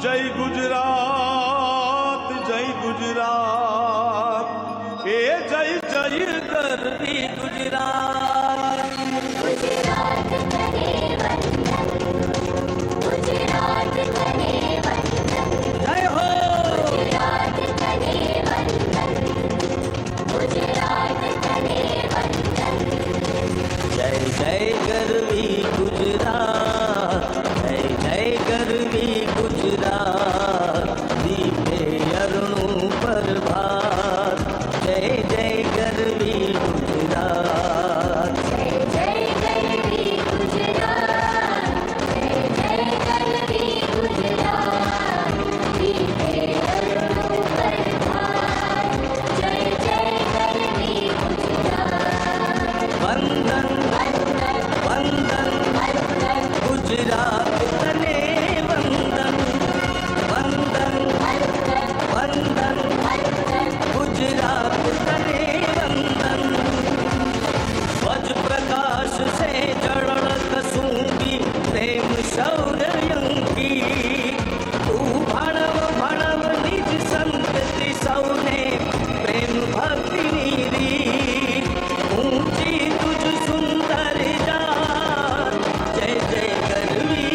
जय गुजरात जय गुजरात ए जय जय गरवी गुजरात। गुजरात करे वंदन, गुजरात करे वंदन, जय हो गुजरात करे वंदन, गुजरात करे वंदन। जय जय गरवी गुजरात, जय जय गरवी गुजरात, दीपे अरुणु प्रभात, जय जय गरवी गुजरात। जय जय गरवी गुजरात, जय जय गरवी गुजरात, दीपे अरुणु प्रभात, जय जय गरवी गुजरात। वंदन वंदन वंदन वंदन गुजरात तने वंदन, वंदन वंदन वंदन वंदन गुजरात तने वंदन। स्वज प्रकाश से जड़ल कसूंगी प्रेम शौर्य अंकी, तू भणव भणव निज संतति सौने प्रेम भक्ति नीरी, ऊंची तुझ सुंदर जात, जय जय गरवी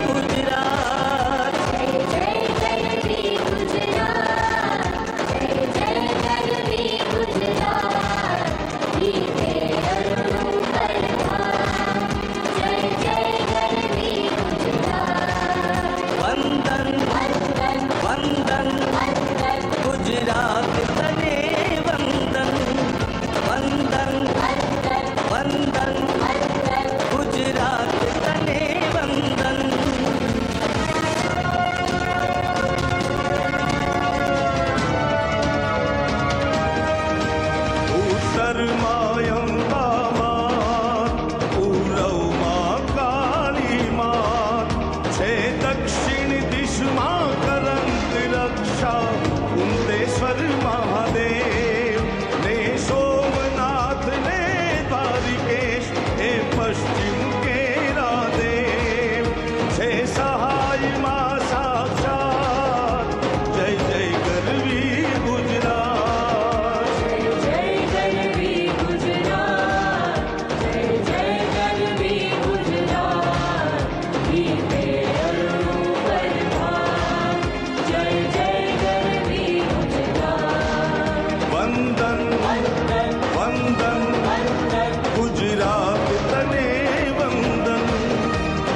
गुजरात। जय जय गरवी गुजरात, जय जय गरवी गुजरात, दीपे अरुणु प्रभात, जय जय गरवी गुजरात। वंदन वंदन वंदन वंदन गुजरात तने वंदन, वंदन वंदन वंदन वंदन गुजरात तने वंदन। उत्तर मायंबा मात, पूर्व मां काली मात, छे दक्षिण दिश मां करंत रक्षा, कुंतेश्वर महादेव ने सोमनाथ ने द्वारिकेश, हे पश्चिम केरा देव, छे सहाय मां साक्षात, जय जय गरवी गुजरात। जय जय गरवी गुजरात, जय जय गरवी गुजरात, दीपे अरुणु प्रभात, जय जय गरवी गुजरात। वंदन वंदन वंदन वंदन गुजरात तने वंदन,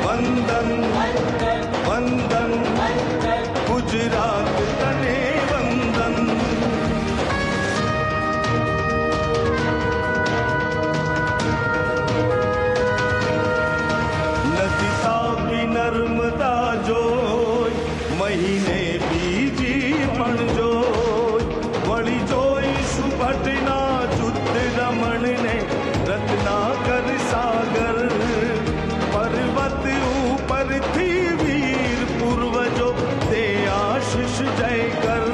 वंदन वंदन वंदन वंदन गुजरात तने वंदन। नदी तापी नर्मदा जोई, महीने बीजी पण जोई, वળી જોઈ સુભટના ચુદ્ર રમણ ને રત્નાકર સાગર, પર્વત ઉપરથી વીર પૂર્વજો તે આશીષ જય કર,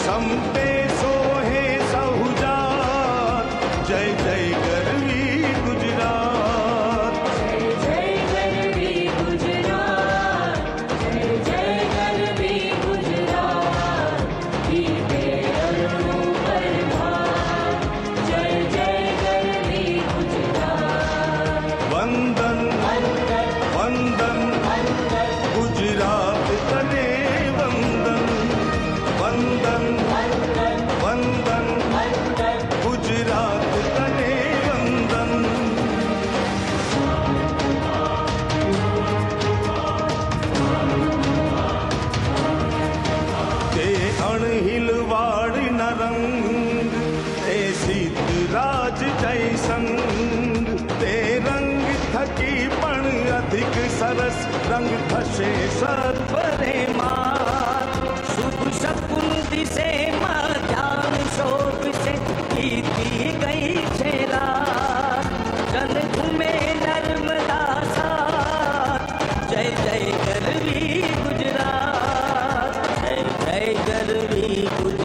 સંપે સોહે સહુજાત, જય જય ગરવી ગુજરાત। जय जय गरवी गुजरात, जय जय गरवी गुजरात, दीपे अरुणु प्रभात, जय जय गरवी गुजरात। वंदन वंदन वंदन वंदन गुजरात तने वंदन, वंदन वंदन वंदन वंदन गुजरात तने वंदन। ते अणहिलवाड़ नरंग, ते शीतराज जयसंग, ते रंग थकी पण अधिक सरस, रंग थशे सत्वरे मात, शुभ शकुन दिसे मध्यान शोभ से बीती गई छे रात, जन घूमे नर्मदा साथ, जय जय गरवी गुजरात, जय जय गरवी गुजरात।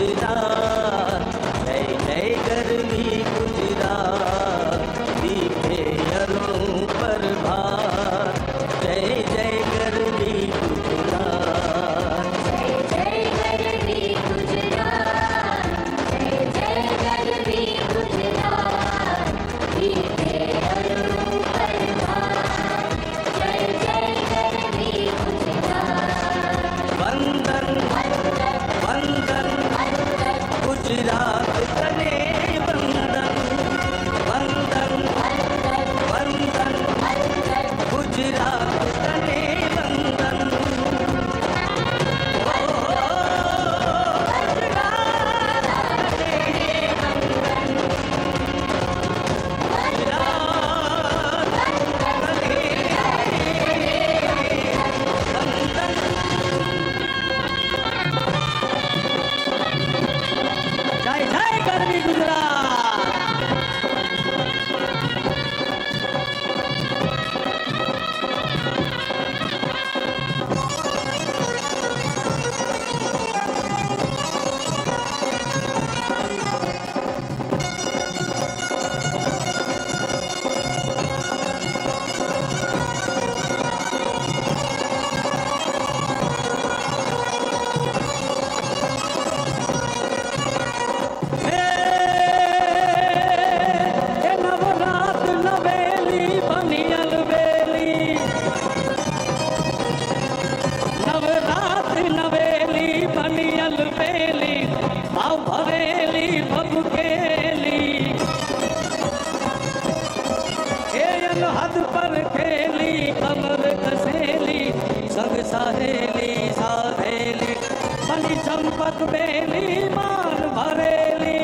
चंपक बेली मान भरेली,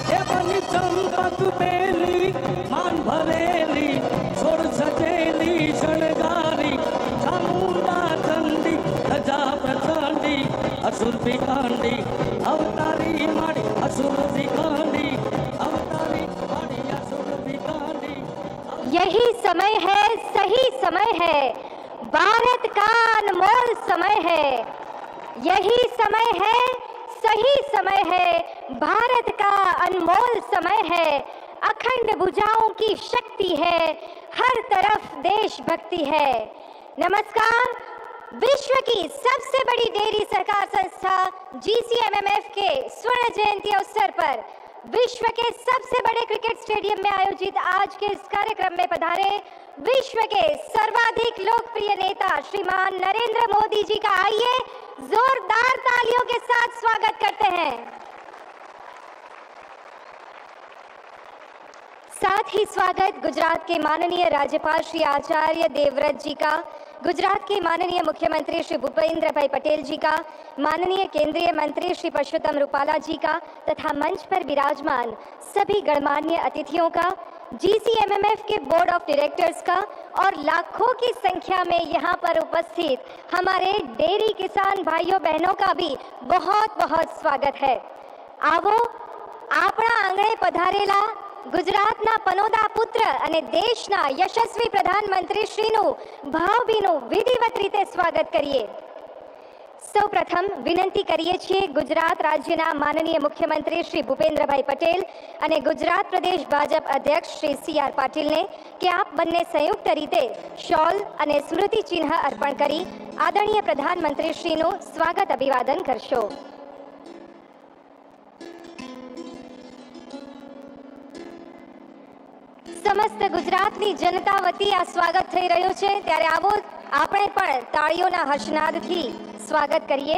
हे बनी चंपक बेली मान भरेली, छोड़ सजेली शणगारी चामुंडा चंडी गजा प्रचंडी असुर विकांडी अवतारी माड़ी असुर विकांडी अवतारी माड़ी असुर विकांडी। यही समय है, सही समय है, भारत का अनमोल समय है। यही समय है, सही समय है, भारत का अनमोल समय है। अखंड भुजाओं की शक्ति है, हर तरफ देशभक्ति है। नमस्कार। विश्व की सबसे बड़ी डेयरी सहकार संस्था GCMMF के स्वर्ण जयंती अवसर पर विश्व के सबसे बड़े क्रिकेट स्टेडियम में आयोजित आज के इस कार्यक्रम में पधारे विश्व के सर्वाधिक लोकप्रिय नेता श्रीमान नरेंद्र मोदी जी का आइए जोरदार तालियों के साथ स्वागत करते हैं। साथ ही स्वागत गुजरात के माननीय राज्यपाल श्री आचार्य देवव्रत जी का, गुजरात के माननीय मुख्यमंत्री श्री भूपेंद्र भाई पटेल जी का, माननीय केंद्रीय मंत्री श्री परषोत्तम रूपाला जी का तथा मंच पर विराजमान सभी गणमान्य अतिथियों का, GCMMF के बोर्ड ऑफ डायरेक्टर्स का और लाखों की संख्या में यहाँ पर उपस्थित हमारे डेयरी किसान भाइयों बहनों का भी बहुत बहुत स्वागत है। आवो आपણા આંગણે પધારેલા ગુજરાતના પનોતા પુત્ર અને દેશના યશસ્વી પ્રધાનમંત્રીશ્રીનું ભાવભીનું વિધિવત રીતે સ્વાગત કરીએ। સૌપ્રથમ વિનંતી કરીએ છીએ ગુજરાત રાજ્યના માનનીય મુખ્યમંત્રી શ્રી ભૂપેન્દ્રભાઈ પટેલ અને ગુજરાત પ્રદેશ ભાજપ અધ્યક્ષ શ્રી CR પાટીલને કે આપ બંને સંયુક્ત રીતે શોલ અને સ્મૃતિ ચિહ્ન અર્પણ કરી આદરણીય પ્રધાનમંત્રીશ્રીનું સ્વાગત અભિવાદન કરશો। समस्त गुजरातनी जनता वती आ स्वागत थई रह्युं छे, त्यारे आवो आपणे पण ताळीओना हर्षनादथी स्वागत करीए।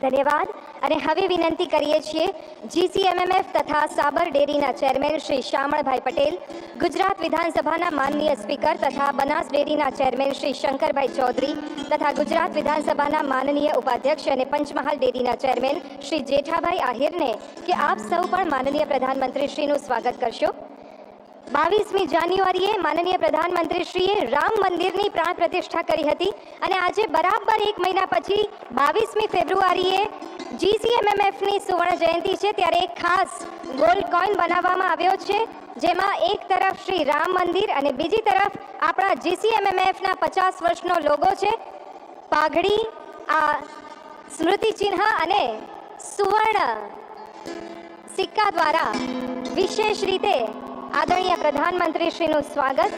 धन्यवाद। અને હવે વિનંતી કરીએ છીએ GCMMF તથા સાબર ડેરીના ચેરમેન શ્રી શામળભાઈ પટેલ, ગુજરાત વિધાનસભાના માનનીય સ્પીકર તથા બનાસ ડેરીના ચેરમેન શ્રી શંકરભાઈ ચૌધરી તથા ગુજરાત વિધાનસભાના માનનીય ઉપાધ્યક્ષ અને પંચમહાલ ડેરીના ચેરમેન શ્રી જેઠાભાઈ આહિરને કે આપ સૌ પણ માનનીય પ્રધાનમંત્રીશ્રીનું સ્વાગત કરશો। 22મી જાન્યુઆરીએ માનનીય પ્રધાનમંત્રીશ્રીએ રામ મંદિરની પ્રાણ પ્રતિષ્ઠા કરી હતી અને આજે બરાબર એક મહિના પછી 22મી ફેબ્રુઆરીએ GCMMFની સુવર્ણ જયંતિ છે, ત્યારે એક ખાસ ગોલ્ડ કોઈન બનાવવામાં આવ્યો છે, જેમાં એક તરફ શ્રી રામ મંદિર અને બીજી તરફ આપણા GCMMFના 50 વર્ષનો લોગો છે। પાઘડી, આ સ્મૃતિ ચિહ્ન અને સુવર્ણ સિક્કા દ્વારા વિશેષ રીતે आदरणीय प्रधानमंत्री श्रीનું स्वागत।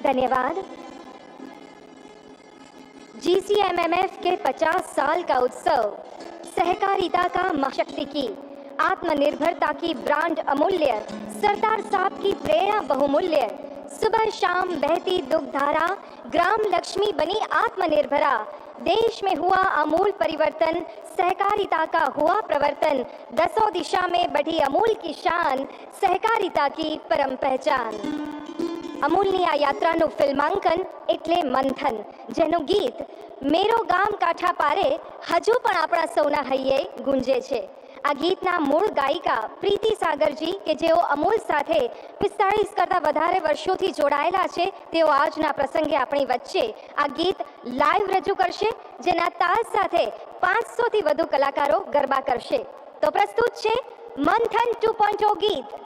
धन्यवाद। GCMMF के 50 साल का उत्सव सहकारिता का महाशक्ति की, आत्मनिर्भरता की ब्रांड अमूल्य, सरदार साहब की प्रेरणा बहुमूल्य, सुबह शाम बहती दुग्धारा, ग्राम लक्ष्मी बनी आत्मनिर्भरा, देश में हुआ अमूल परिवर्तन, सहकारिता का हुआ प्रवर्तन, दसों दिशा में बढ़ी अमूल की शान, सहकारिता की परम पहचान। अमूलनी आ यात्राનું ફિલ્માંકન એટલે મંથન, જેનું ગીત મેરો ગામ કાંઠા પારે હજુ પણ આપણા સૌના હૈયે ગુંજે છે। આ ગીતના મૂળ ગાયિકા પ્રીતિ સાગરજી કે જેઓ અમૂલ સાથે 45 કરતા વધારે વર્ષોથી જોડાયેલા છે, તેઓ આજના પ્રસંગે આપણી વચ્ચે આ ગીત લાઈવ રજૂ કરશે, જેના તાલ સાથે 500 થી વધુ કલાકારો ગરબા કરશે। તો પ્રસ્તુત છે મંથન 2.0 ગીત।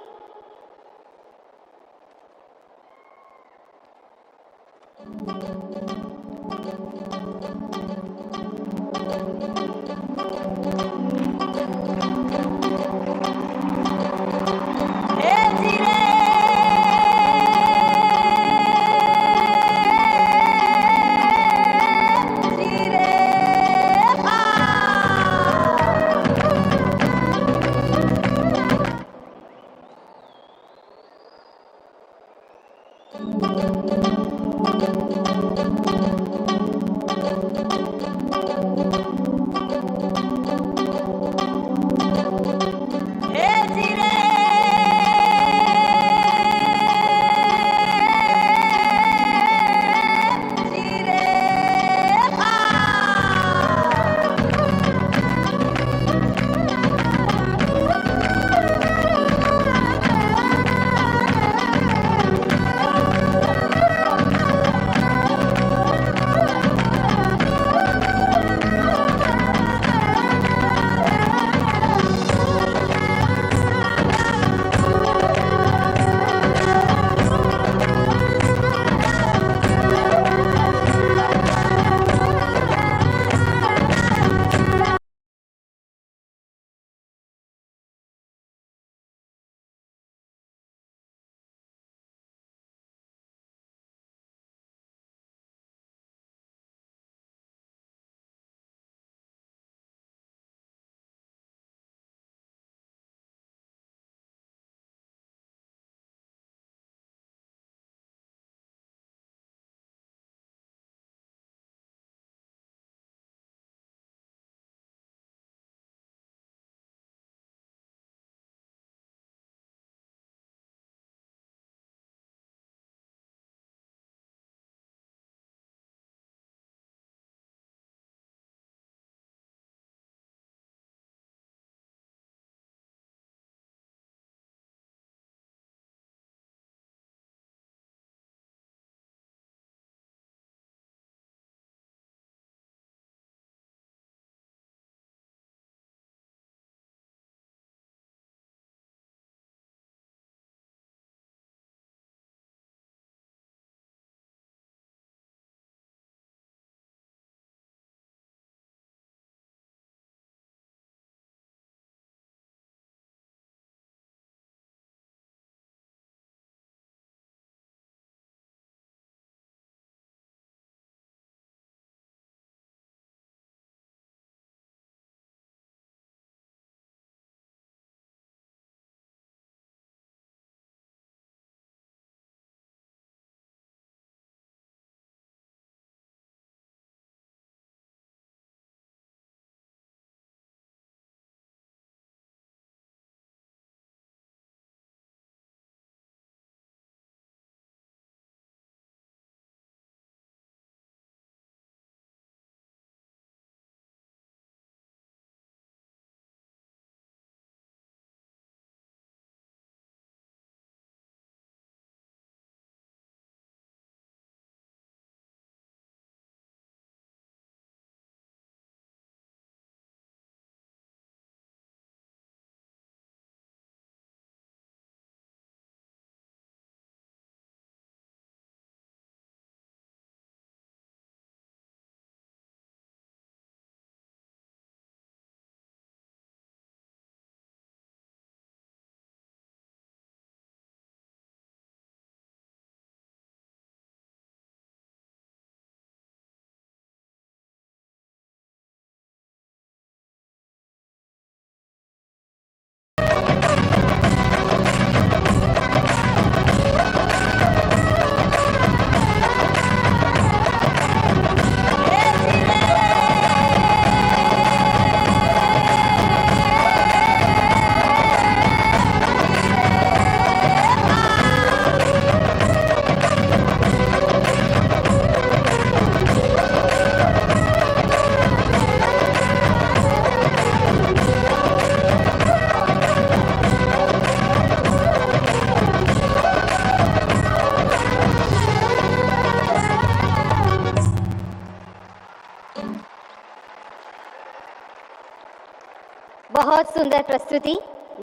बहुत सुंदर प्रस्तुति,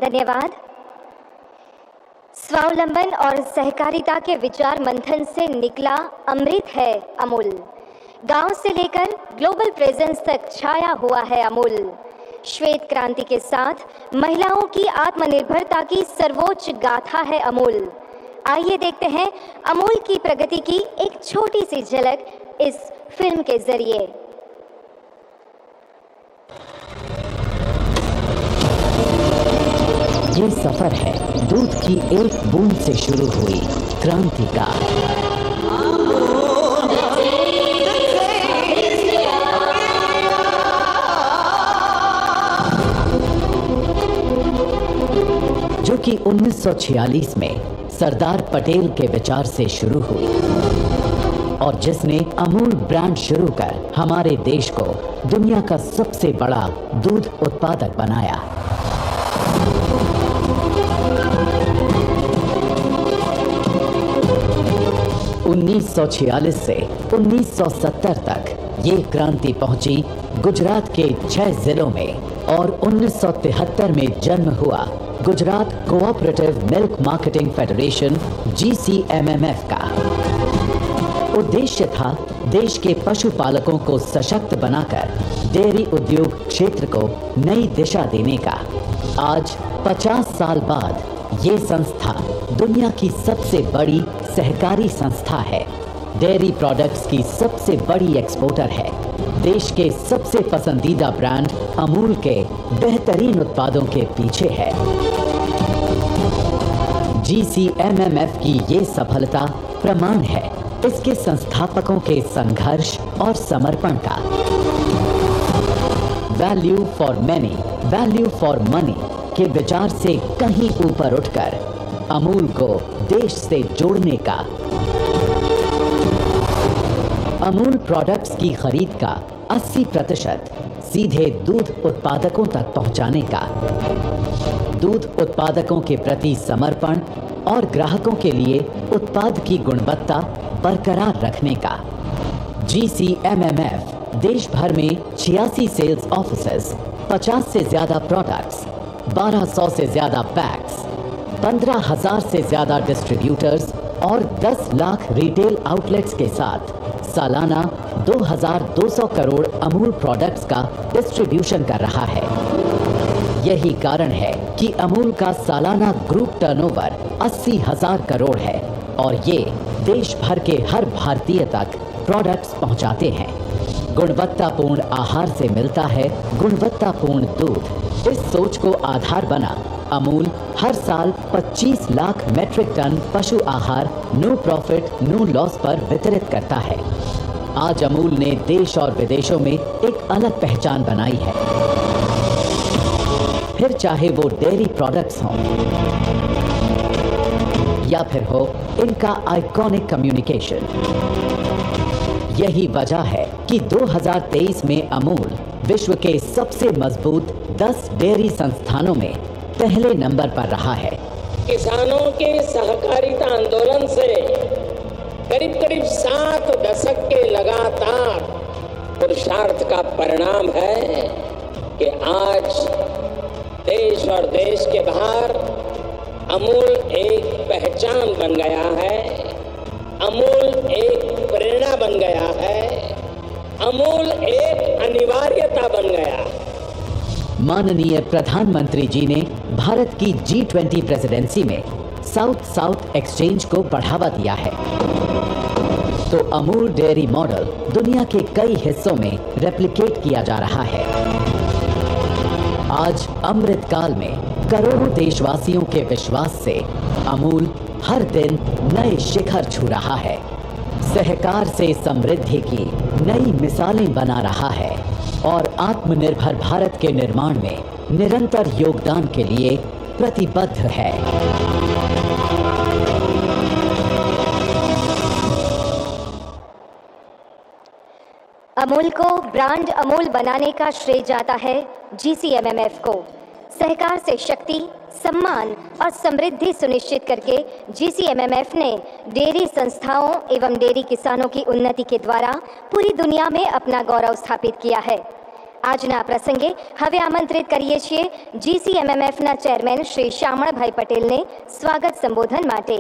धन्यवाद। स्वावलंबन और सहकारिता के विचार मंथन से निकला अमृत है अमूल। गांव से लेकर ग्लोबल प्रेजेंस तक छाया हुआ है अमूल। श्वेत क्रांति के साथ महिलाओं की आत्मनिर्भरता की सर्वोच्च गाथा है अमूल। आइए देखते हैं अमूल की प्रगति की एक छोटी सी झलक इस फिल्म के जरिए। ये सफर है दूध की एक बूंद से शुरू हुई क्रांति का। जो कि 1946 में सरदार पटेल के विचार से शुरू हुई और जिसने अमूल ब्रांड शुरू कर हमारे देश को दुनिया का सबसे बड़ा दूध उत्पादक बनाया। उन्नीस 1946 से 1970 तक ये क्रांति पहुंची गुजरात के 6 जिलों में और 1973 में जन्म हुआ Gujarat cooperative milk marketing federation GCMMF का। उद्देश्य था देश के पशुपालकों को सशक्त बनाकर डेयरी उद्योग क्षेत्र को नई दिशा देने का। आज 50 साल बाद ये संस्था दुनिया की सबसे बड़ी सहकारी संस्था है, डेयरी प्रोडक्ट्स की सबसे बड़ी एक्सपोर्टर है, देश के सबसे पसंदीदा ब्रांड अमूल के बेहतरीन उत्पादों के पीछे है। GCMMF की ये सफलता प्रमाण है इसके संस्थापकों के संघर्ष और समर्पण का। Value for many, value for money के विचार से कहीं ऊपर उठकर अमूल को देश से जोड़ने का, अमूल प्रोडक्ट्स की खरीद का 80% सीधे दूध उत्पादकों तक पहुंचाने का, दूध उत्पादकों के प्रति समर्पण और ग्राहकों के लिए उत्पाद की गुणवत्ता बरकरार रखने का। GCMMF देश भर में 86 सेल्स ऑफिसेस, 50 से ज्यादा प्रोडक्ट्स, 1200 से ज्यादा पैक्स, 15,000 से ज्यादा डिस्ट्रीब्यूटर्स और 10 लाख रिटेल आउटलेट्स के साथ सालाना 2,200 करोड़ अमूल प्रोडक्ट्स का डिस्ट्रीब्यूशन कर रहा है। यही कारण है कि अमूल का सालाना ग्रुप टर्नओवर 80,000 करोड़ है और ये देश भर के हर भारतीय तक प्रोडक्ट्स पहुंचाते हैं। गुणवत्तापूर्ण आहार से मिलता है गुणवत्तापूर्ण दूध। इस सोच को आधार बना अमूल हर साल 25 लाख मेट्रिक टन पशु आहार नो प्रॉफिट नो लॉस पर वितरित करता है। आज अमूल ने देश और विदेशों में एक अलग पहचान बनाई है, फिर चाहे वो डेयरी प्रोडक्ट्स हों या फिर हो इनका आइकॉनिक कम्युनिकेशन। यही वजह है कि 2023 में अमूल विश्व के सबसे मजबूत 10 डेयरी संस्थानों में पहले नंबर पर रहा है। किसानों के सहकारिता आंदोलन से करीब करीब 7 दशक के लगातार पुरुषार्थ का परिणाम है कि आज देश और देश के बाहर अमूल एक पहचान बन गया है, अमूल एक प्रेरणा बन गया है, अमूल एक अनिवार्यता बन गया। माननीय प्रधानमंत्री जी ने भारत की G20 प्रेसिडेंसी में साउथ साउथ एक्सचेंज को बढ़ावा दिया है, तो अमूल डेयरी मॉडल दुनिया के कई हिस्सों में रेप्लिकेट किया जा रहा है। आज अमृत काल में करोड़ों देशवासियों के विश्वास से अमूल हर दिन नए शिखर छू रहा है, सहकार से समृद्धि की नई मिसालें बना रहा है और आत्मनिर्भर भारत के निर्माण में निरंतर योगदान के लिए प्रतिबद्ध है। अमूल को ब्रांड अमूल बनाने का श्रेय जाता है GCMMF को। सहकार से शक्ति, सम्मान और समृद्धि सुनिश्चित करके GCMMF ने डेयरी संस्थाओं एवं डेयरी किसानों की उन्नति के द्वारा पूरी दुनिया में अपना गौरव स्थापित किया है। આજના પ્રસંગે હવે આમંત્રિત કરીએ છીએ GCMMFના ચેરમેન શ્રી શામળભાઈ પટેલને સ્વાગત સંબોધન માટે.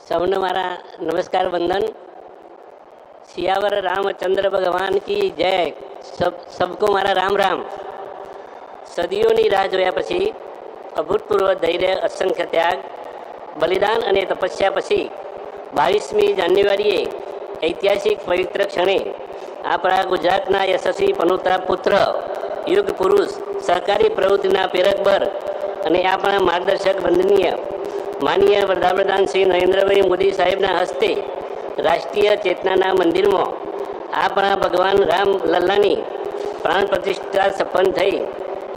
सबने मारा नमस्कार वंदन. सियावर रामचंद्र भगवान की जय. सबको मारा राम राम. સદીઓની રાહ જોયા પછી અભૂતપૂર્વ ધૈર્ય, અસંખ્ય ત્યાગ, બલિદાન અને તપસ્યા પછી 22મી જાન્યુઆરીએ ઐતિહાસિક પવિત્ર ક્ષણે આપણા ગુજરાતના યશસ્વી પનોતા પુત્ર, યુગ પુરુષ, સહકારી પ્રવૃત્તિના પ્રેરકબર અને આપણા માર્ગદર્શક વંદનીય માનીય વડાપ્રધાન શ્રી નરેન્દ્રભાઈ મોદી સાહેબના હસ્તે રાષ્ટ્રીય ચેતનાના મંદિરમાં આપણા ભગવાન રામ લલ્લાની પ્રાણ પ્રતિષ્ઠા સંપન્ન થઈ.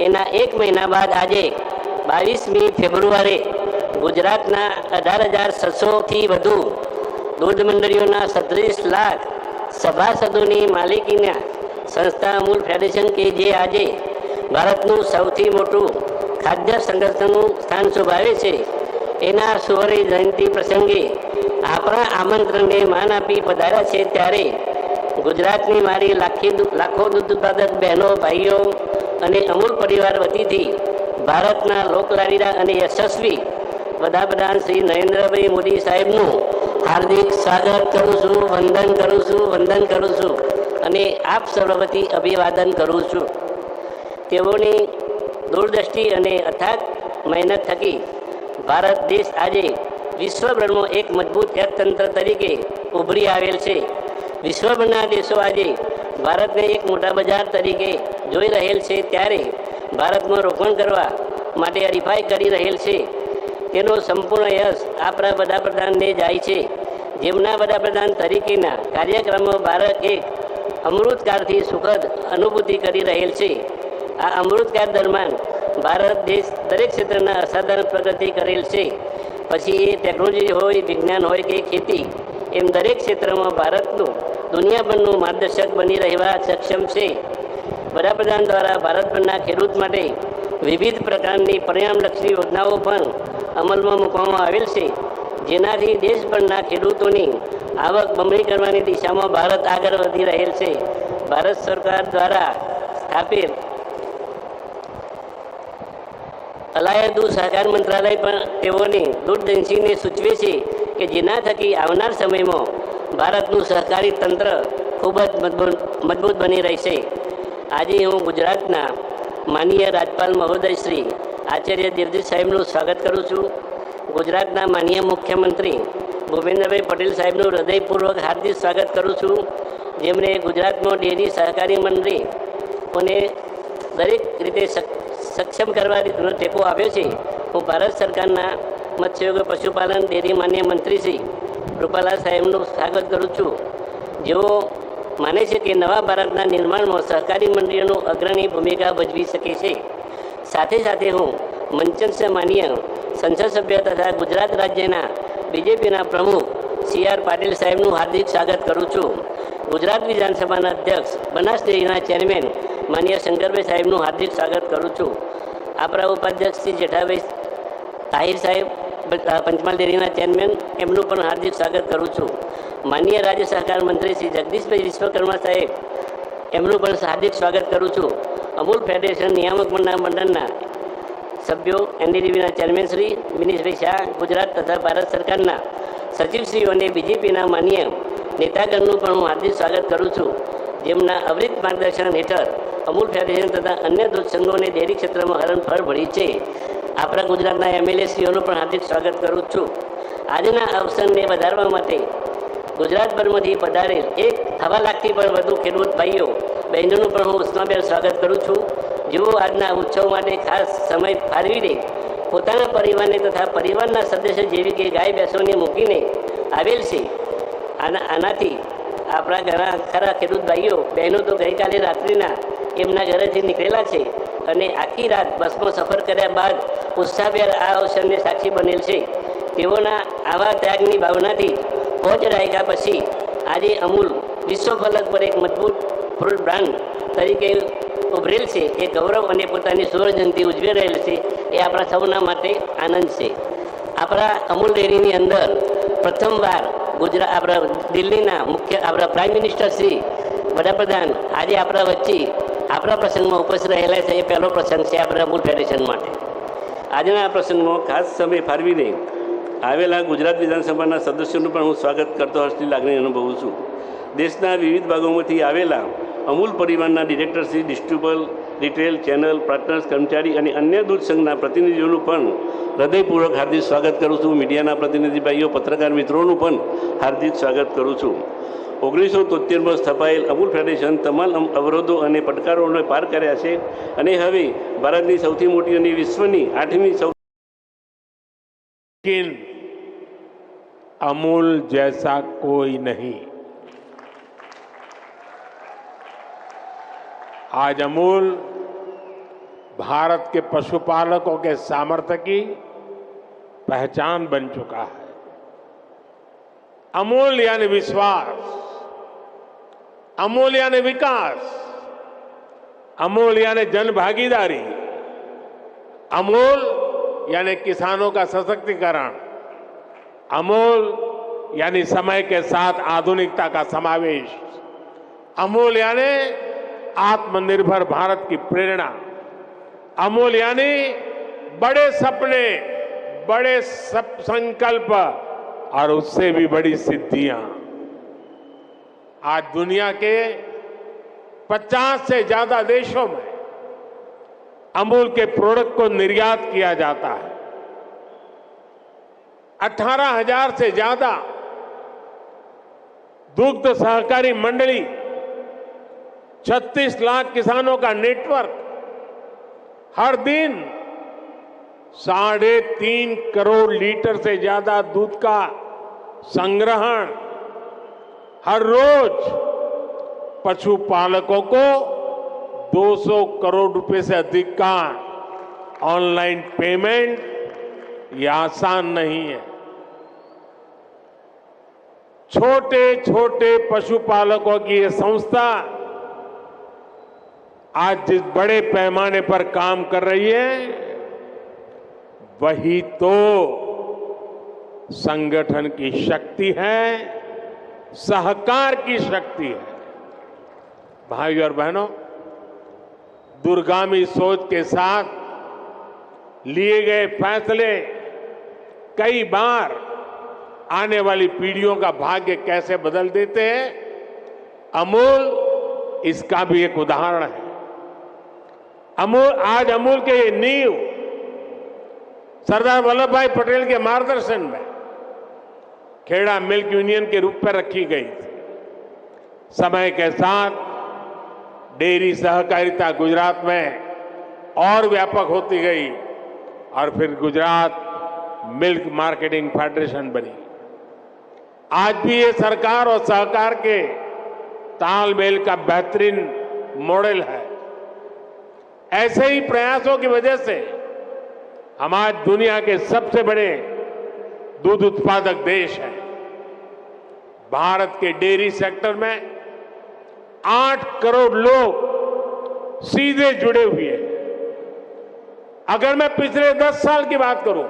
એના 1 મહિના બાદ આજે 22મી ફેબ્રુઆરી ગુજરાતના 18,600થી વધુ દૂધ મંડળીઓના 37 લાખ સભાસદોની માલિકીના સંસ્થા અમૂલ ફેડરેશન કે જે આજે ભારતનું સૌથી મોટું ખાદ્ય સંગઠનનું સ્થાન શોભાવે છે, એના સુવર્ણ જયંતિ પ્રસંગે આપણા આમંત્રણને માન આપી પધાર્યા છે. ત્યારે ગુજરાતની મારી લાખો દૂધ ઉત્પાદક બહેનો, ભાઈઓ અને અમૂલ પરિવાર વતીથી ભારતના લોકલાડીલા અને યશસ્વી વડાપ્રધાન શ્રી નરેન્દ્રભાઈ મોદી સાહેબનું હાર્દિક સ્વાગત કરું છું, વંદન કરું છું અને આપ સર્વ વતી અભિવાદન કરું છું. તેઓની દૂરદ્રષ્ટિ અને અથાગ મહેનત થકી ભારત દેશ આજે વિશ્વભરમાં એક મજબૂત અર્થતંત્ર તરીકે ઉભરી આવેલ છે. વિશ્વભરના દેશો આજે ભારતને એક મોટા બજાર તરીકે જોઈ રહેલ છે. ત્યારે ભારતમાં રોકાણ કરવા માટે હરીફાઈ કરી રહેલ છે. તેનો સંપૂર્ણ યશ આપણા વડાપ્રધાનને જાય છે, જેમના વડાપ્રધાન તરીકેના કાર્યક્રમો ભારત એક અમૃતકાળથી સુખદ અનુભૂતિ કરી રહેલ છે. આ અમૃતકાળ દરમિયાન ભારત દેશ દરેક ક્ષેત્રના અસાધારણ પ્રગતિ કરેલ છે. પછી એ ટેકનોલોજી હોય, વિજ્ઞાન હોય કે ખેતી, એમ દરેક ક્ષેત્રમાં ભારતનું દુનિયાભરનું માર્ગદર્શક બની રહેવા સક્ષમ છે. વડાપ્રધાન દ્વારા ભારતભરના ખેડૂત માટે વિવિધ પ્રકારની પરિણામલક્ષી યોજનાઓ પણ અમલમાં મૂકવામાં આવેલ છે, જેનાથી દેશભરના ખેડૂતોની આવક બમણી કરવાની દિશામાં ભારત આગળ વધી રહેલ છે. ભારત સરકાર દ્વારા સ્થાપિત અલાયદુ દૂધ સહકાર મંત્રાલય પણ તેઓની દૂરદર્શીને સૂચવે છે કે જેના થકી આવનાર સમયમાં ભારતનું સહકારી તંત્ર ખૂબ જ મજબૂત બની રહેશે. આજે હું ગુજરાતના માનનીય રાજ્યપાલ મહોદય શ્રી આચાર્ય દેવજીત સાહેબનું સ્વાગત કરું છું. ગુજરાતના માનનીય મુખ્યમંત્રી ભૂપેન્દ્રભાઈ પટેલ સાહેબનું હૃદયપૂર્વક હાર્દિક સ્વાગત કરું છું, જેમણે ગુજરાતમાં ડેરી સહકારી મંડળીઓને દરેક રીતે સક્ષમ કરવાનો ટેકો આપ્યો છે. હું ભારત સરકારના મત્સ્યોગ પશુપાલન ડેરી માન્ય મંત્રી શ્રી રૂપાલા સાહેબનું સ્વાગત કરું છું, જેઓ માને છે કે નવા ભારતના નિર્માણમાં સહકારી મંડળીઓનું અગ્રણી ભૂમિકા ભજવી શકે છે. સાથે સાથે હું મંચસ્થ માનીય સંસદ સભ્ય તથા ગુજરાત રાજ્યના બીજેપીના પ્રમુખ CR પાટીલ સાહેબનું હાર્દિક સ્વાગત કરું છું. ગુજરાત વિધાનસભાના અધ્યક્ષ, બનાસ ડેરીના ચેરમેન માનીય શંકરભાઈ સાહેબનું હાર્દિક સ્વાગત કરું છું. આપણા ઉપાધ્યક્ષ શ્રી જેઠાભાઈ તાહિર સાહેબ, પંચમહાલ ડેરીના ચેરમેન, એમનું પણ હાર્દિક સ્વાગત કરું છું. માનનીય રાજ્ય સહકાર મંત્રી શ્રી જગદીશભાઈ વિશ્વકર્મા સાહેબ, એમનું પણ હાર્દિક સ્વાગત કરું છું. અમૂલ ફેડરેશન નિયામક મંડળના સભ્યો, NDDBના ચેરમેન શ્રી મિનીશભાઈ શાહ, ગુજરાત તથા ભારત સરકારના સચિવશ્રીઓ અને બીજેપીના માનનીય નેતાગણનું પણ હું હાર્દિક સ્વાગત કરું છું, જેમના અવિરત માર્ગદર્શન હેઠળ અમૂલ ફેડરેશન તથા અન્ય દૂધ સંઘોને ડેરી ક્ષેત્રમાં હરણફળ ભળી છે. આપણા ગુજરાતના MLA શ્રીઓનું પણ હાર્દિક સ્વાગત કરું છું. આજના અવસરને વધારવા માટે ગુજરાતભરમાંથી પધારેલ 1.5 લાખથી પણ વધુ ખેડૂત ભાઈઓ બહેનોનું પણ હું ઉષ્માભેર સ્વાગત કરું છું, જેઓ આજના ઉત્સવ માટે ખાસ સમય ફાળવીને પોતાના પરિવારને તથા પરિવારના સદસ્ય જેવી કે ગાય ભેંસોને મૂકીને આવેલ છે. આનાથી આપણા ઘણા ખરા ખેડૂત ભાઈઓ બહેનો તો ગઈકાલે રાત્રિના એમના ઘરેથી નીકળેલા છે અને આખી રાત બસમાં સફર કર્યા બાદ ઉત્સાહભેર આ અવસરને સાક્ષી બનેલ છે. તેઓના આવા ત્યાગની ભાવનાથી પાંચ દાયકા પછી આજે અમૂલ વિશ્વ ફલક પર એક મજબૂત ફ્રૂટ બ્રાન્ડ તરીકે ઉભરેલ છે. એ ગૌરવ અને પોતાની સુવર્ણજયંતિ ઉજવી રહેલ છે એ આપણા સૌના માટે આનંદ છે. આપણા અમૂલ ડેરીની અંદર પ્રથમવાર આપણા દિલ્હીના મુખ્ય આપણા પ્રાઇમ મિનિસ્ટર શ્રી વડાપ્રધાન આજે આપણા વચ્ચે આપણા પ્રસંગમાં ઉપસ્થિત રહેલા છે. એ પહેલો પ્રસંગ છે આપણા અમૂલ ફેડરેશન માટે. આજના આ પ્રસંગમાં ખાસ સમય ફાળવીને આવેલા ગુજરાત વિધાનસભાના સદસ્યોનું પણ હું સ્વાગત કરતો હર્ષની લાગણી અનુભવું છું. દેશના વિવિધ ભાગોમાંથી આવેલા અમૂલ પરિવારના ડિરેક્ટરશ્રી, ડિસ્ટ્રીબ્યુટર, રિટેલ, ચેનલ પાર્ટનર્સ, કર્મચારી અને અન્ય દૂધ સંઘના પ્રતિનિધિઓનું પણ હૃદયપૂર્વક હાર્દિક સ્વાગત કરું છું. મીડિયાના પ્રતિનિધિ ભાઈઓ, પત્રકાર મિત્રોનું પણ હાર્દિક સ્વાગત કરું છું. 1973માં સ્થપાયેલ અમૂલ ફેડરેશન તમામ અવરોધો અને પડકારોને પાર કર્યા છે અને હવે ભારતની સૌથી મોટી અને વિશ્વની 8મી लेकिन अमूल जैसा कोई नहीं. आज अमूल भारत के पशुपालकों के सामर्थ्य की पहचान बन चुका है. अमूल यानी विश्वास, अमूल यानी विकास, अमूल यानी जन भागीदारी, अमूल यानी किसानों का सशक्तिकरण, अमूल यानी समय के साथ आधुनिकता का समावेश, अमूल यानी आत्मनिर्भर भारत की प्रेरणा, अमूल यानी बड़े सपने, बड़े संकल्प और उससे भी बड़ी सिद्धियां. आज दुनिया के 50 से ज्यादा देशों में अमूल के प्रोडक्ट को निर्यात किया जाता है. 18,000 से ज्यादा दुग्ध सहकारी मंडली, 36 लाख किसानों का नेटवर्क, हर दिन 3.5 करोड़ लीटर से ज्यादा दूध का संग्रहण, हर रोज पशुपालकों को 200 करोड़ रुपए से अधिक का ऑनलाइन पेमेंट, ये आसान नहीं है. छोटे छोटे पशुपालकों की ये संस्था आज जिस बड़े पैमाने पर काम कर रही है, वही तो संगठन की शक्ति है, सहकार की शक्ति है. भाइयों और बहनों, दूरगामी सोच के साथ लिए गए फैसले कई बार आने वाली पीढ़ियों का भाग्य कैसे बदल देते हैं, अमूल इसका भी एक उदाहरण है. आज अमूल के ये नींव सरदार वल्लभ भाई पटेल के मार्गदर्शन में खेड़ा मिल्क यूनियन के रूप में रखी गई थी. समय के साथ डेयरी सहकारिता गुजरात में और व्यापक होती गई और फिर गुजरात मिल्क मार्केटिंग फेडरेशन बनी. आज भी ये सरकार और सहकार के तालमेल का बेहतरीन मॉडल है. ऐसे ही प्रयासों की वजह से हम आज दुनिया के सबसे बड़े दूध उत्पादक देश हैं. भारत के डेयरी सेक्टर में 8 करोड़ लोग सीधे जुड़े हुए हैं. अगर मैं पिछले 10 साल की बात करूं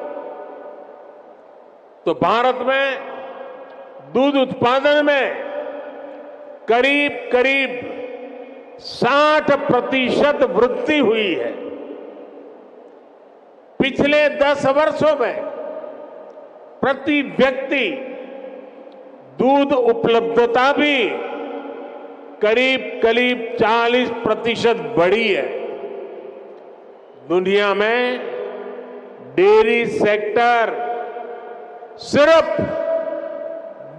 तो भारत में दूध उत्पादन में करीब 60% वृद्धि हुई है. पिछले 10 वर्षों में प्रति व्यक्ति दूध उपलब्धता भी करीब 40% बढ़ी है. दुनिया में डेयरी सेक्टर सिर्फ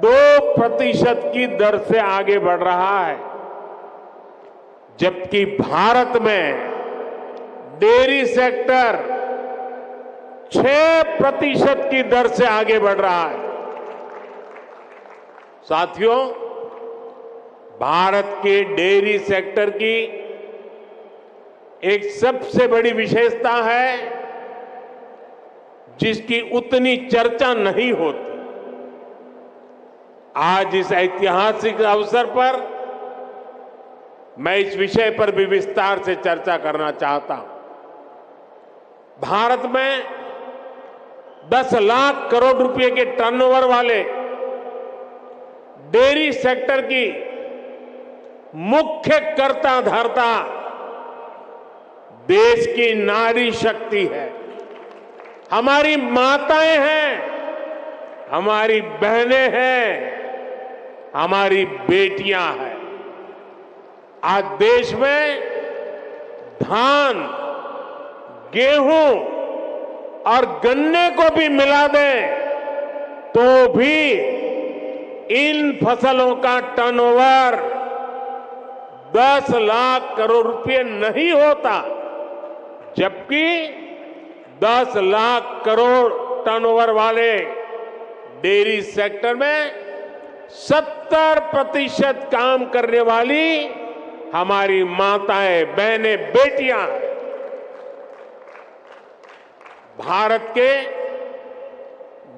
2% की दर से आगे बढ़ रहा है, जबकि भारत में डेयरी सेक्टर 6% की दर से आगे बढ़ रहा है. साथियों, भारत के डेयरी सेक्टर की एक सबसे बड़ी विशेषता है जिसकी उतनी चर्चा नहीं होती। आज इस ऐतिहासिक अवसर पर मैं इस विषय पर भी विस्तार से चर्चा करना चाहता हूं। भारत में 10 लाख करोड़ रुपए के टर्नओवर वाले डेयरी सेक्टर की मुख्य कर्ता धर्ता देश की नारी शक्ति है, हमारी माताएं हैं, हमारी बहनें हैं, हमारी बेटियां हैं। आज देश में धान, गेहूं और गन्ने को भी मिला दें तो भी इन फसलों का टर्नओवर 10 लाख करोड़ रुपए नहीं होता, जबकि 10 लाख करोड़ टर्नओवर वाले डेयरी सेक्टर में 70% काम करने वाली हमारी माताएं, बहनें, बेटियां हैं। भारत के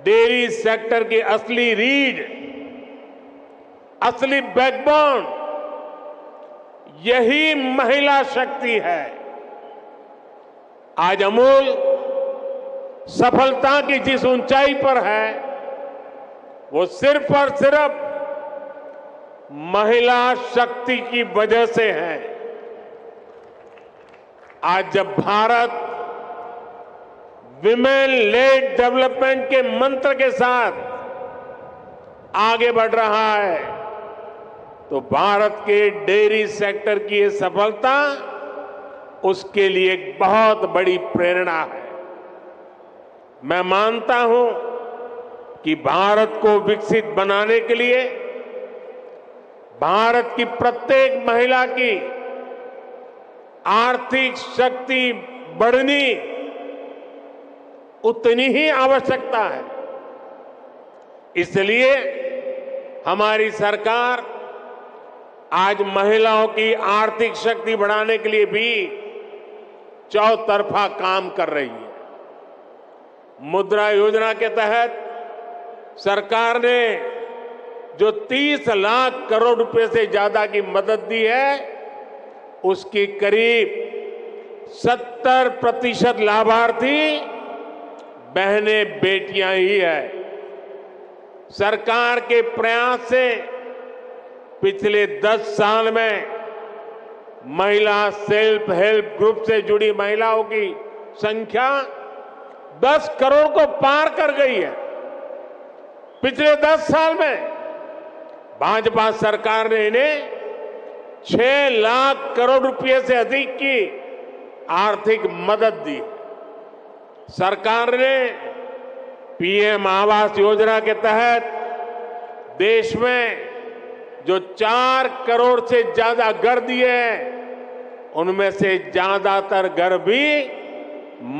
डेयरी सेक्टर की असली रीढ़, असली बैकबोन यही महिला शक्ति है। आज अमूल सफलता की जिस ऊंचाई पर है वो सिर्फ और सिर्फ महिला शक्ति की वजह से है। आज जब भारत विमेन लेड डेवलपमेंट के मंत्र के साथ आगे बढ़ रहा है तो भारत के डेयरी सेक्टर की ये सफलता उसके लिए एक बहुत बड़ी प्रेरणा है। मैं मानता हूं कि भारत को विकसित बनाने के लिए भारत की प्रत्येक महिला की आर्थिक शक्ति बढ़नी उतनी ही आवश्यकता है। इसलिए हमारी सरकार आज महिलाओं की आर्थिक शक्ति बढ़ाने के लिए भी चौतरफा काम कर रही है। मुद्रा योजना के तहत सरकार ने जो 30 लाख करोड़ रुपए से ज्यादा की मदद दी है उसकी करीब 70% लाभार्थी बहनें, बेटियां ही है। सरकार के प्रयास से पिछले 10 साल में महिला सेल्फ हेल्प ग्रुप से जुड़ी महिलाओं की संख्या 10 करोड़ को पार कर गई है। पिछले 10 साल में भाजपा सरकार ने इन्हें 6 लाख करोड़ रुपए से अधिक की आर्थिक मदद दी। सरकार ने पीएम आवास योजना के तहत देश में जो 4 करोड़ से ज्यादा घर दिए हैं उनमें से ज्यादातर घर भी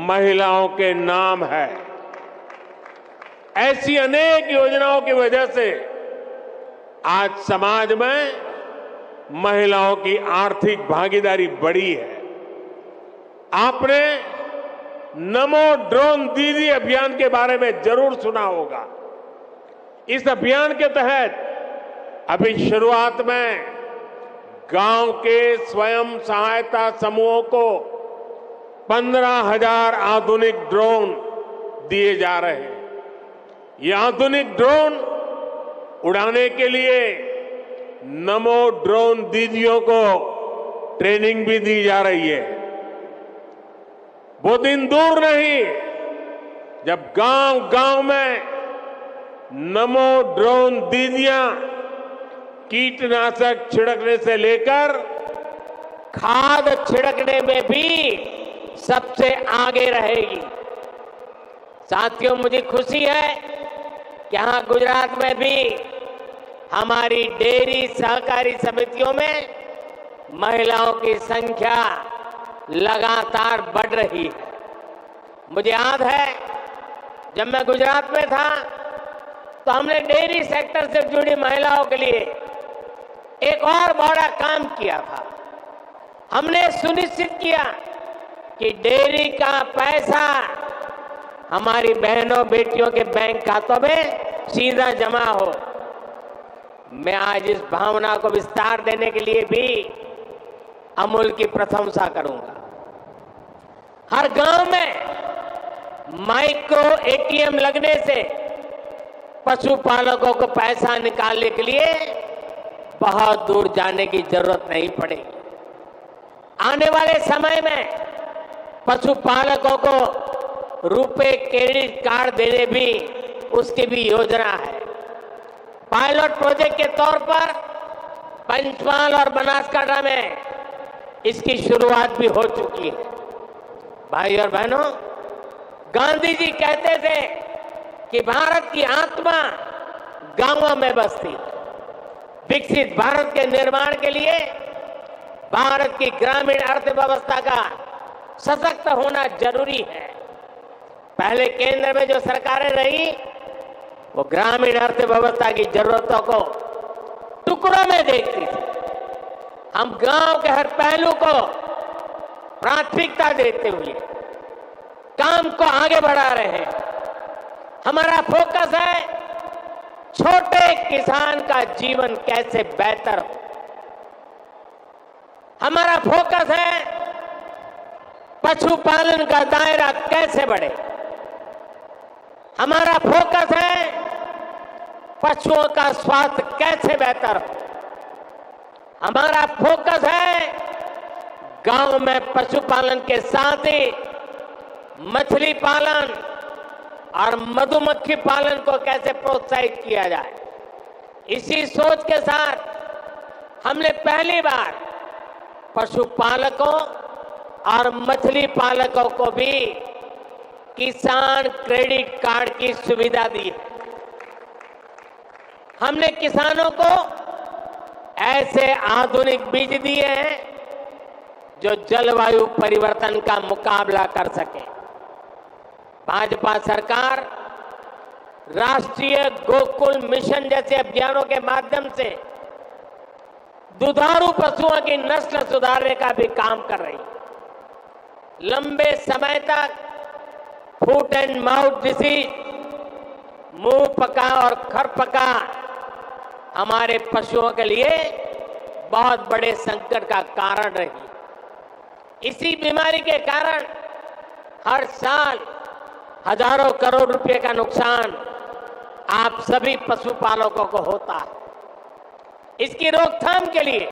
महिलाओं के नाम है। ऐसी अनेक योजनाओं की वजह से आज समाज में महिलाओं की आर्थिक भागीदारी बढ़ी है। आपने नमो ड्रोन दीदी अभियान के बारे में जरूर सुना होगा। इस अभियान के तहत अभी शुरुआत में गांव के स्वयं सहायता समूहों को 15,000 आधुनिक ड्रोन दिए जा रहे हैं। ये आधुनिक ड्रोन उड़ाने के लिए नमो ड्रोन दीदियों को ट्रेनिंग भी दी जा रही है। वो दिन दूर नहीं जब गांव-गांव में नमो ड्रोन दीदियां कीटनाशक छिड़कने से लेकर खाद छिड़कने में भी सबसे आगे रहेगी। साथियों, मुझे खुशी है कि यहाँ गुजरात में भी हमारी डेयरी सहकारी समितियों में महिलाओं की संख्या लगातार बढ़ रही है। मुझे याद है जब मैं गुजरात में था तो हमने डेयरी सेक्टर से जुड़ी महिलाओं के लिए एक और बड़ा काम किया था। हमने सुनिश्चित किया कि डेयरी का पैसा हमारी बहनों बेटियों के बैंक खातों में सीधा जमा हो। मैं आज इस भावना को विस्तार देने के लिए भी अमूल की प्रशंसा करूंगा। हर गांव में माइक्रो एटीएम लगने से पशुपालकों को पैसा निकालने के लिए बहुत दूर जाने की जरूरत नहीं पड़ेगी। आने वाले समय में पशुपालकों को रुपए क्रेडिट कार्ड देने भी उसकी भी योजना है। पायलट प्रोजेक्ट के तौर पर पंचमहाल और बनासकांठा में इसकी शुरुआत भी हो चुकी है। भाई और बहनों, गांधी जी कहते थे कि भारत की आत्मा गांवों में बसती। विकसित भारत के निर्माण के लिए भारत की ग्रामीण अर्थव्यवस्था का सशक्त होना जरूरी है। पहले केंद्र में जो सरकारें रही वो ग्रामीण अर्थव्यवस्था की जरूरतों को टुकड़ों में देखती थी। हम गांव के हर पहलू को प्राथमिकता देते हुए काम को आगे बढ़ा रहे हैं। हमारा फोकस है छोटे किसान का जीवन कैसे बेहतर हो। हमारा फोकस है पशुपालन का दायरा कैसे बढ़े। हमारा फोकस है पशुओं का स्वास्थ्य कैसे बेहतर हो। हमारा फोकस है गांव में पशुपालन के साथ ही मछली पालन और मधुमक्खी पालन को कैसे प्रोत्साहित किया जाए। इसी सोच के साथ हमने पहली बार पशुपालकों और मछली पालकों को भी किसान क्रेडिट कार्ड की सुविधा दी है। हमने किसानों को ऐसे आधुनिक बीज दिए हैं जो जलवायु परिवर्तन का मुकाबला कर सके। भाजपा सरकार राष्ट्रीय गोकुल मिशन जैसे अभियानों के माध्यम से दुधारू पशुओं की नस्ल सुधारने का भी काम कर रही है। लंबे समय तक फुट एंड माउथ डिसीज, मुंह पका और खर पका हमारे पशुओं के लिए बहुत बड़े संकट का कारण रही। इसी बीमारी के कारण हर साल हजारों करोड़ रुपए का नुकसान आप सभी पशुपालकों को होता है। इसकी रोकथाम के लिए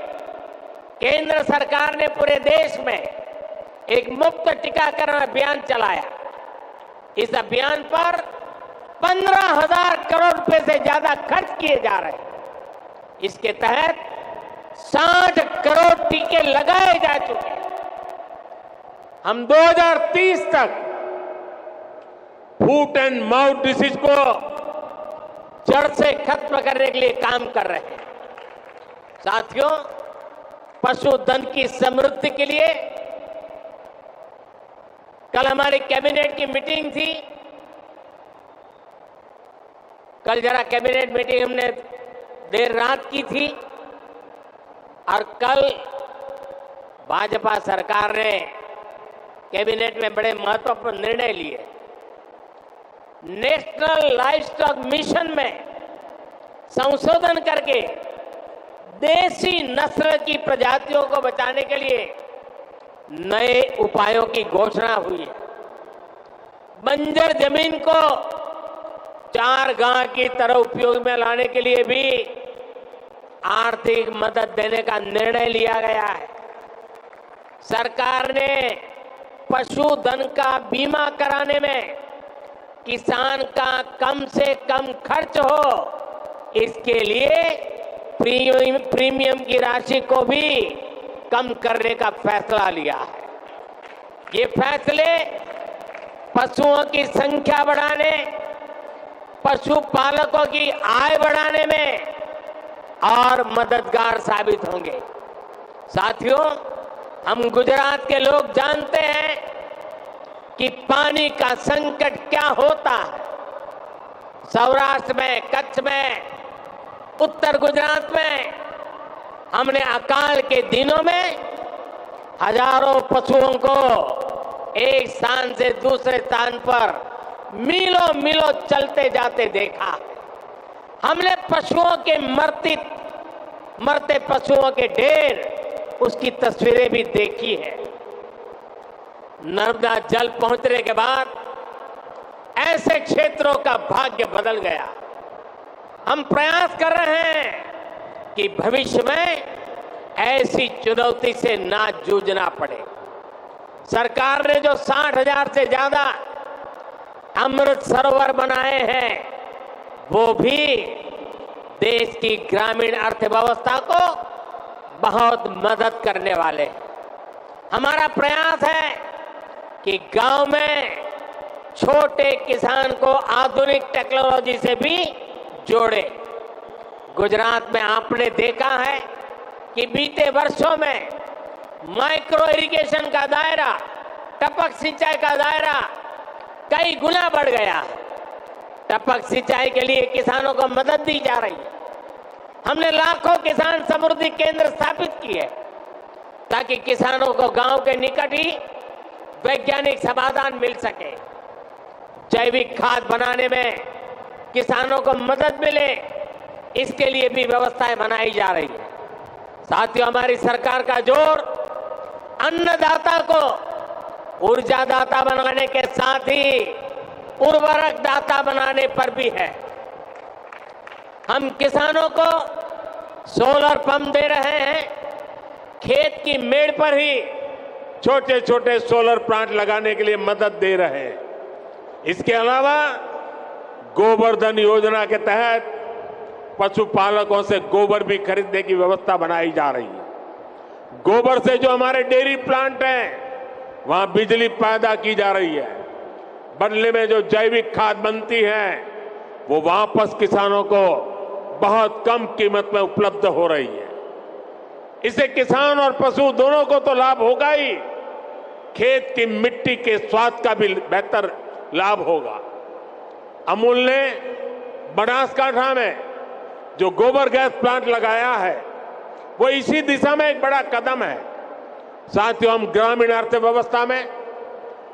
केंद्र सरकार ने पूरे देश में एक मुफ्त टीकाकरण अभियान चलाया। इस अभियान पर 15,000 करोड़ रुपए से ज्यादा खर्च किए जा रहे हैं। इसके तहत 60 करोड़ टीके लगाए जा चुके हैं। हम 2030 तक फुट एंड माउथ डिसीज को जड़ से खत्म करने के लिए काम कर रहे हैं। साथियों, पशुधन की समृद्धि के लिए कल हमारी कैबिनेट की मीटिंग थी। कल जरा कैबिनेट मीटिंग हमने देर रात की थी और कल भाजपा सरकार ने कैबिनेट में बड़े महत्वपूर्ण निर्णय लिए। नेशनल लाइवस्टॉक मिशन में संशोधन करके देसी नस्ल की प्रजातियों को बचाने के लिए नए उपायों की घोषणा हुई है। बंजर जमीन को चारगाह की तरह उपयोग में लाने के लिए भी आर्थिक मदद देने का निर्णय लिया गया है। सरकार ने पशुधन का बीमा कराने में किसान का कम से कम खर्च हो, इसके लिए प्रीमियम की राशि को भी कम करने का फैसला लिया है। ये फैसले पशुओं की संख्या बढ़ाने, पशुपालकों की आय बढ़ाने में और मददगार साबित होंगे। साथियों, हम गुजरात के लोग जानते हैं कि पानी का संकट क्या होता है। सौराष्ट्र में, कच्छ में, उत्तर गुजरात में हमने अकाल के दिनों में हजारों पशुओं को एक स्थान से दूसरे स्थान पर मीलों मीलों चलते जाते देखा। हमने पशुओं के मरते पशुओं के ढेर, उसकी तस्वीरें भी देखी है। नर्मदा जल पहुंचने के बाद ऐसे क्षेत्रों का भाग्य बदल गया। हम प्रयास कर रहे हैं कि भविष्य में ऐसी चुनौती से ना जूझना पड़े। सरकार ने जो 60,000 से ज्यादा अमृत सरोवर बनाए हैं, वो भी देश की ग्रामीण अर्थव्यवस्था को बहुत मदद करने वाले हैं। हमारा प्रयास है कि गांव में छोटे किसान को आधुनिक टेक्नोलॉजी से भी जोड़े। गुजरात में आपने देखा है कि बीते वर्षों में माइक्रो इरिगेशन का दायरा, टपक सिंचाई का दायरा कई गुना बढ़ गया। टपक सिंचाई के लिए किसानों को मदद दी जा रही है। हमने लाखों किसान समृद्धि केंद्र स्थापित किए ताकि किसानों को गांव के निकट ही वैज्ञानिक समाधान मिल सके। जैविक खाद बनाने में किसानों को मदद मिले, इसके लिए भी व्यवस्थाएं बनाई जा रही है। साथियों, हमारी सरकार का जोर अन्नदाता को ऊर्जादाता बनाने के साथ ही उर्वरक दाता बनाने पर भी है। हम किसानों को सोलर पंप दे रहे हैं, खेत की मेड़ पर ही छोटे छोटे सोलर प्लांट लगाने के लिए मदद दे रहे हैं। इसके अलावा गोवर्धन योजना के तहत पशुपालकों से गोबर भी खरीदने की व्यवस्था बनाई जा रही है। गोबर से जो हमारे डेयरी प्लांट हैं, वहां बिजली पैदा की जा रही है। बदले में जो जैविक खाद बनती है, वो वापस किसानों को बहुत कम कीमत में उपलब्ध हो रही है। इससे किसान और पशु दोनों को तो लाभ होगा ही, खेत की मिट्टी के स्वाद का भी बेहतर लाभ होगा। अमूल ने बनासकांठा में जो गोबर गैस प्लांट लगाया है, वो इसी दिशा में एक बड़ा कदम है। साथियों, हम ग्रामीण अर्थव्यवस्था में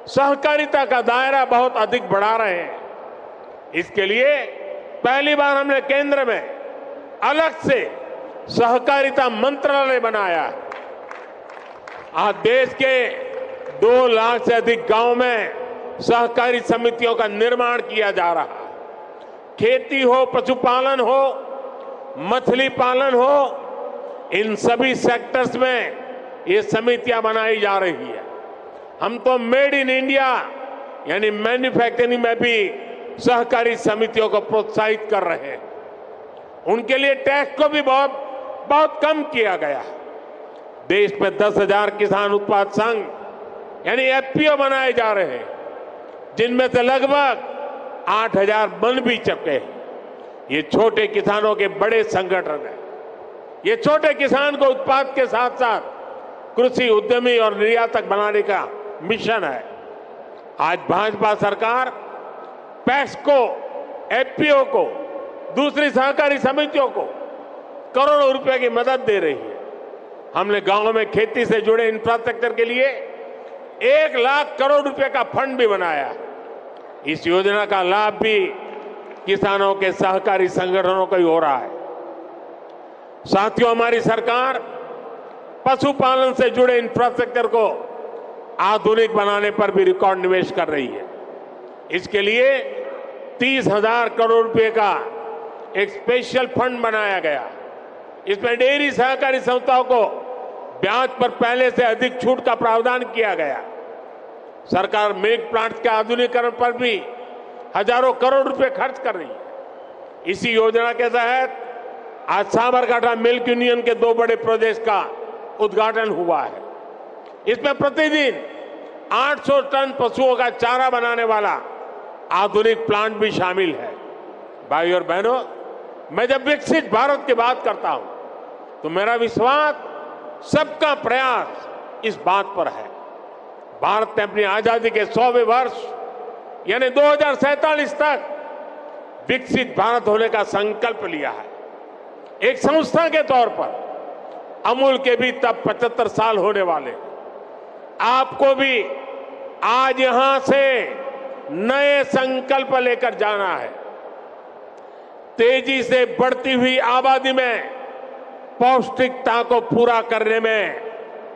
सहकारिता का दायरा बहुत अधिक बढ़ा रहे हैं। इसके लिए पहली बार हमने केंद्र में अलग से सहकारिता मंत्रालय बनाया। आज देश के 2 लाख से अधिक गांव में सहकारी समितियों का निर्माण किया जा रहा है। खेती हो, पशुपालन हो, मछली पालन हो, इन सभी सेक्टर्स में ये समितियां बनाई जा रही है। हम तो मेड इन इंडिया यानी मैन्युफैक्चरिंग में भी सहकारी समितियों को प्रोत्साहित कर रहे हैं। उनके लिए टैक्स को भी बहुत कम किया गया। देश में 10,000 किसान उत्पाद संघ यानी एफपीओ बनाए जा रहे हैं, जिनमें से लगभग 8,000 बन भी चुके हैं। ये छोटे किसानों के बड़े संगठन हैं। ये छोटे किसान को उत्पाद के साथ साथ कृषि उद्यमी और निर्यातक बनाने का मिशन है। आज भाजपा सरकार पैक्स को, एफपीओ को, दूसरी सहकारी समितियों को करोड़ों रुपए की मदद दे रही है। हमने गांवों में खेती से जुड़े इंफ्रास्ट्रक्चर के लिए 1 लाख करोड़ रुपए का फंड भी बनाया। इस योजना का लाभ भी किसानों के सहकारी संगठनों को ही हो रहा है। साथियों, हमारी सरकार पशुपालन से जुड़े इंफ्रास्ट्रक्चर को आधुनिक बनाने पर भी रिकॉर्ड निवेश कर रही है। इसके लिए 30,000 करोड़ रुपए का एक स्पेशल फंड बनाया गया। इसमें डेयरी सहकारी संस्थाओं को ब्याज पर पहले से अधिक छूट का प्रावधान किया गया। सरकार मिल्क प्लांट के आधुनिकीकरण पर भी हजारों करोड़ रुपए खर्च कर रही है। इसी योजना के तहत आज साबरकांठा मिल्क यूनियन के 2 बड़े प्रोजेक्ट का उद्घाटन हुआ है। इसमें प्रतिदिन 800 टन पशुओं का चारा बनाने वाला आधुनिक प्लांट भी शामिल है। भाइयों और बहनों, मैं जब विकसित भारत की बात करता हूं तो मेरा विश्वास, सबका प्रयास इस बात पर है। भारत ने अपनी आजादी के 100वें वर्ष यानी 2047 तक विकसित भारत होने का संकल्प लिया है। एक संस्था के तौर पर अमूल के भी तब 75 साल होने वाले। आपको भी आज यहां से नए संकल्प लेकर जाना है। तेजी से बढ़ती हुई आबादी में पौष्टिकता को पूरा करने में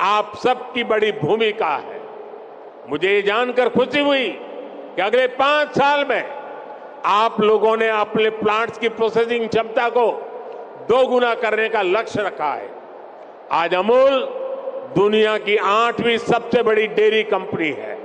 आप सबकी बड़ी भूमिका है। मुझे ये जानकर खुशी हुई कि अगले 5 साल में आप लोगों ने अपने प्लांट्स की प्रोसेसिंग क्षमता को 2 गुना करने का लक्ष्य रखा है। आज अमूल दुनिया की 8वीं सबसे बड़ी डेयरी कंपनी है।